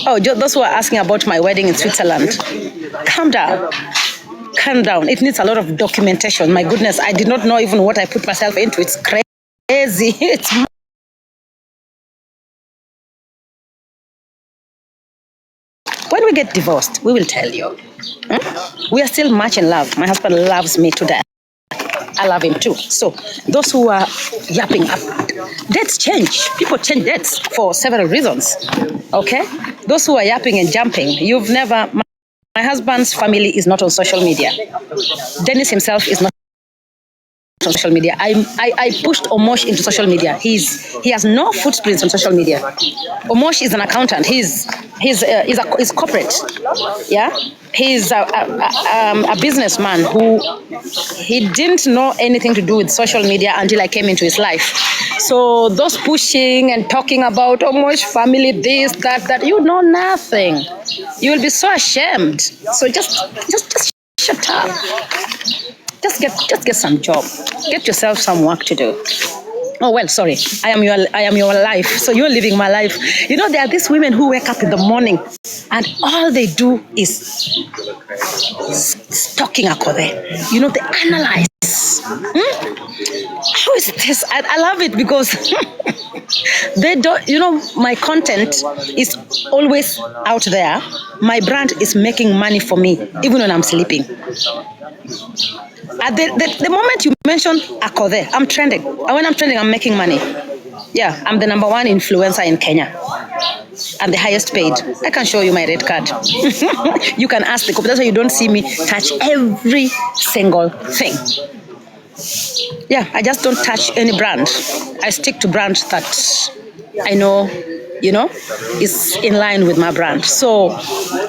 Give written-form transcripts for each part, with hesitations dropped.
Oh, those who are asking about my wedding in Switzerland, calm down. Calm down. It needs a lot of documentation. My goodness, I did not know even what I put myself into. It's crazy. It's when we get divorced, we will tell you. We are still much in love. My husband loves me to death. I love him too. So those who are yapping up, dates change. People change dates for several reasons. Okay? Those who are yapping and jumping, you've never. My husband's family is not on social media. Dennis himself is not on social media. I pushed Omosh into social media. He has no footprints on social media. Omosh is an accountant. He's corporate. Yeah, he's a businessman who he didn't know anything to do with social media until I came into his life. So those pushing and talking about Omosh family, this, that, you know nothing. You will be so ashamed. So just shut up. Just get some job. Get yourself some work to do. Oh well, sorry. I am your life. So you're living my life. You know, there are these women who wake up in the morning and all they do is stalking Akothee. You know, they analyze. How is this? I love it because they don't, you know, my content is always out there. My brand is making money for me, even when I'm sleeping. At the moment you mention Akothee, I'm trending. And when I'm trending, I'm making money. Yeah, I'm the number one influencer in Kenya. I'm the highest paid. I can show you my red card. You can ask the company. That's why you don't see me touch every single thing. Yeah, I just don't touch any brand. I stick to brands that I know, you know, is in line with my brand. So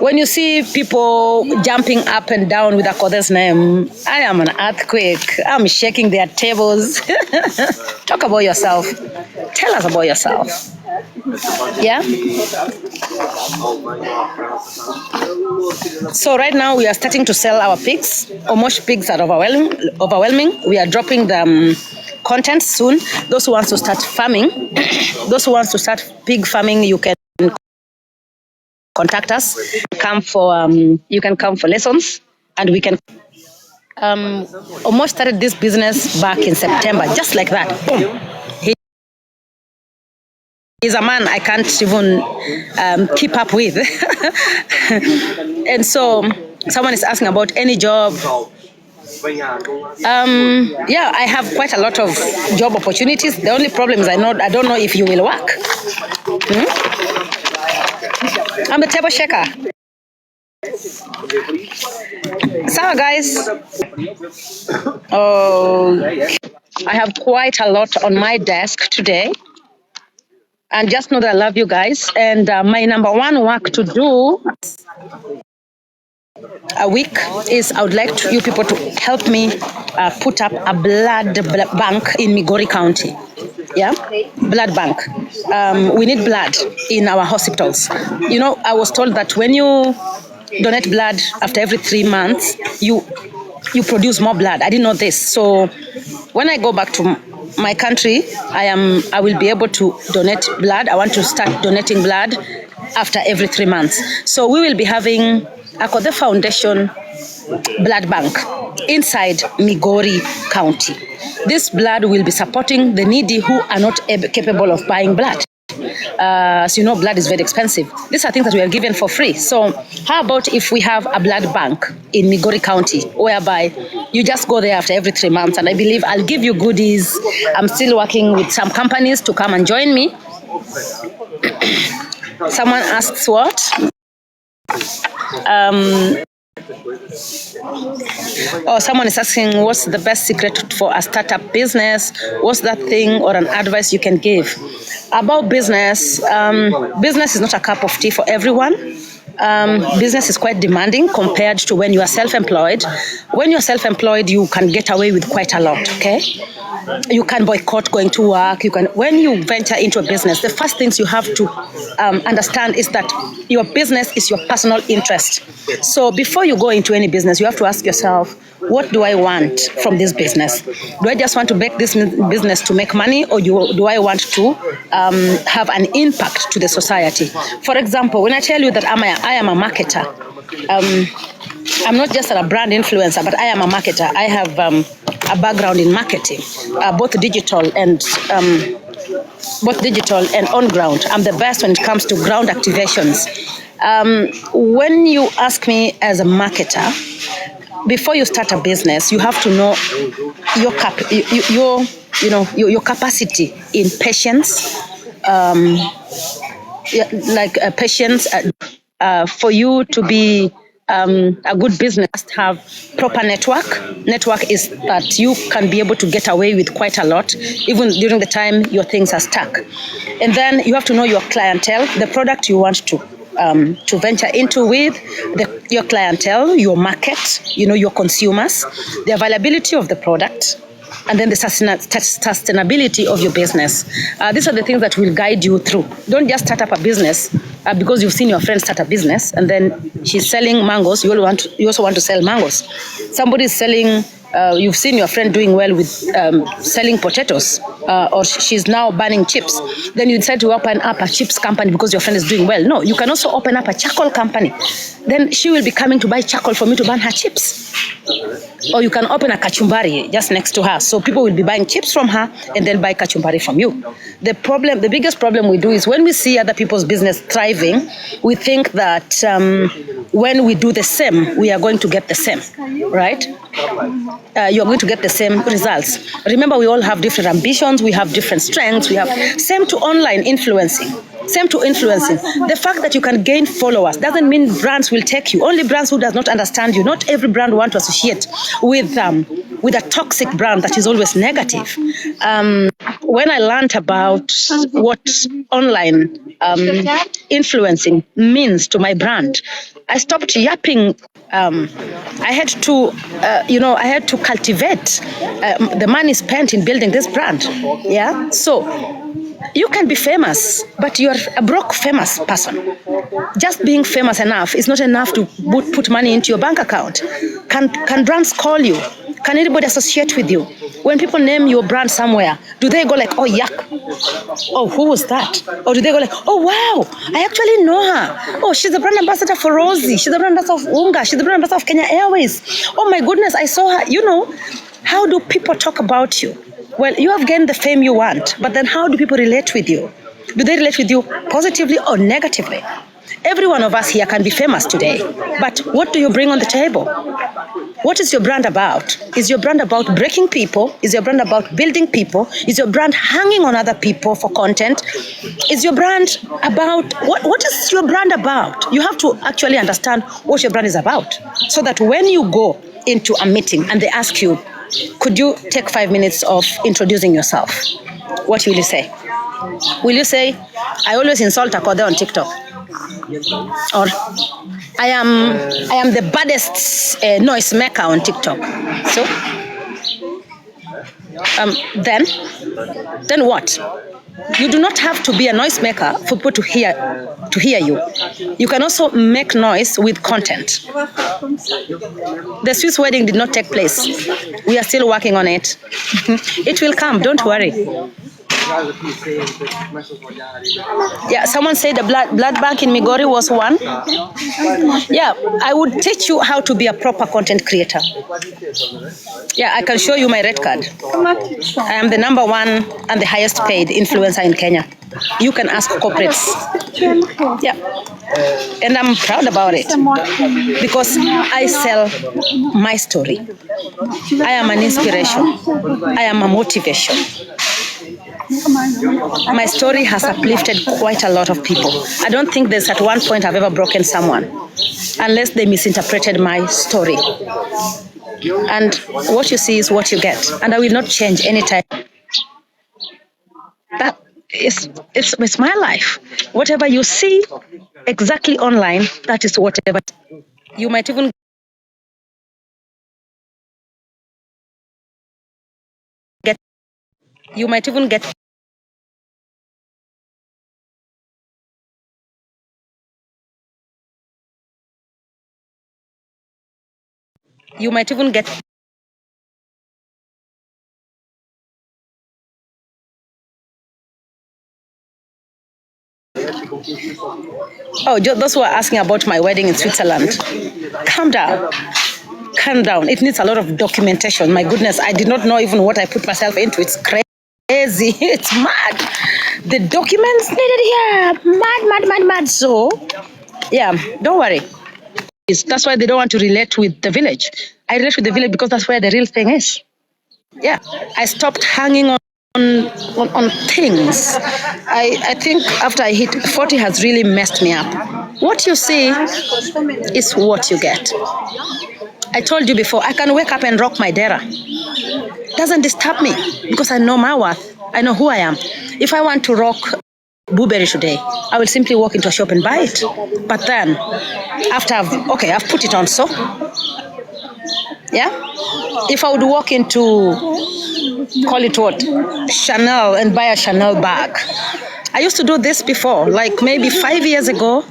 when you see people jumping up and down with Akothee's name, I am an earthquake. I'm shaking their tables. Talk about yourself. Tell us about yourself. Yeah? So right now we are starting to sell our pigs. Omosh pigs are overwhelming. We are dropping the content soon. Those who want to start farming, those who want to start pig farming, you can contact us. You can come for lessons, and we can. Omosh started this business back in September, just like that. Boom. He's a man I can't even keep up with. And so someone is asking about any job. Yeah, I have quite a lot of job opportunities. The only problem is I don't know if you will work. I'm the table shaker. So guys, I have quite a lot on my desk today. And just know that I love you guys. And my number one work to do a week is I would like you people to help me put up a blood bank in Migori County. Yeah, blood bank. We need blood in our hospitals. You know, I was told that when you donate blood after every 3 months, you produce more blood. I didn't know this. So when I go back to my country, I will be able to donate blood. I want to start donating blood after every 3 months. So we will be having Akothee Foundation blood bank inside Migori County. This blood will be supporting the needy who are not capable of buying blood. So you know, blood is very expensive. These are things that we are given for free. So how about if we have a blood bank in Migori County, whereby you just go there after every 3 months, and I believe I'll give you goodies. I'm still working with some companies to come and join me. Someone asks what? Someone is asking, what's the best secret for a startup business? What's that thing or an advice you can give? About business, business is not a cup of tea for everyone. Business is quite demanding compared to when you are self-employed. When you're self-employed, you can get away with quite a lot, okay? You can boycott going to work. When you venture into a business, the first things you have to understand is that your business is your personal interest. So before you go into any business, you have to ask yourself, what do I want from this business? Do I just want to make this business to make money, or do I want to have an impact to the society? For example, when I tell you that I am a marketer, I'm not just a brand influencer, but I am a marketer. I have a background in marketing, both digital and on ground. I'm the best when it comes to ground activations. When you ask me as a marketer, before you start a business, you have to know your capacity in patience, patience. For you to be a good business, must have proper network. Network is that you can be able to get away with quite a lot, even during the time your things are stuck. And then you have to know your clientele, the product you want to venture into with, your clientele, your market, your consumers, the availability of the product, and then the sustainability of your business. These are the things that will guide you through. Don't just start up a business because you've seen your friend start a business and then she's selling mangoes. You also want to sell mangoes. Somebody is selling. You've seen your friend doing well with selling potatoes, or she's now burning chips. Then you decide to open up a chips company because your friend is doing well. No, you can also open up a charcoal company. Then she will be coming to buy charcoal for me to burn her chips. Or you can open a kachumbari just next to her. So people will be buying chips from her and then buy kachumbari from you. The biggest problem we do is when we see other people's business thriving, we think that when we do the same, we are going to get the same, right? You're going to get the same results. Remember, we all have different ambitions. We have different strengths. Same to online influencing. Same to influencing. The fact that you can gain followers doesn't mean brands will take you. Only brands who does not understand you. Not every brand want to associate with a toxic brand that is always negative. When I learned about what online influencing means to my brand, I stopped yapping. I had to cultivate the money spent in building this brand. Yeah, so you can be famous, but you're a broke famous person. Just being famous enough is not enough to put money into your bank account. Can brands call you? Can anybody associate with you? When people name your brand somewhere, do they go like, oh, yuck? Oh, who was that? Or do they go like, oh, wow, I actually know her. Oh, she's the brand ambassador for Rosie. She's the brand ambassador of Unga. She's the brand ambassador of Kenya Airways. Oh, my goodness, I saw her. How do people talk about you? Well, you have gained the fame you want, but then how do people relate with you? Do they relate with you positively or negatively? Every one of us here can be famous today, but what do you bring on the table? What is your brand about? Is your brand about breaking people? Is your brand about building people? Is your brand hanging on other people for content? Is your brand about, what is your brand about? You have to actually understand what your brand is about, so that when you go into a meeting and they ask you, could you take 5 minutes of introducing yourself? What will you say? Will you say, I always insult Akothee on TikTok? Or I am the baddest noise maker on TikTok? So then what? You do not have to be a noise maker for people to hear you. You can also make noise with content. The Swiss wedding did not take place. We are still working on it. It will come, don't worry. Yeah, someone said the blood bank in Migori was one. Yeah, I would teach you how to be a proper content creator. Yeah, I can show you my red card. I am the #1 and the highest paid influencer in Kenya. You can ask corporates. Yeah, and I'm proud about it because I sell my story. I am an inspiration. I am a motivation. My story has uplifted quite a lot of people. I don't think there's at one point I've ever broken someone, unless they misinterpreted my story. And what you see is what you get. And I will not change anytime. it's my life. Whatever you see exactly online, that is whatever. You might even get. You might even get. You might even get. Oh, those who are asking about my wedding in Switzerland, calm down. Calm down. It needs a lot of documentation. My goodness, I did not know even what I put myself into. It's crazy. It's mad. The documents needed here. Mad, mad, mad, mad. So, yeah, don't worry. That's why they don't want to relate with the village. I relate with the village because that's where the real thing is. Yeah, I stopped hanging on things. I think after I hit 40 has really messed me up. What you see is what you get. I told you before, I can wake up and rock my dera. Doesn't disturb me because I know my worth. I know who I am. If I want to rock blueberry today, I will simply walk into a shop and buy it. But then, after I've put it on, so yeah. If I would walk into, call it what, Chanel and buy a Chanel bag. I used to do this before, like maybe 5 years ago.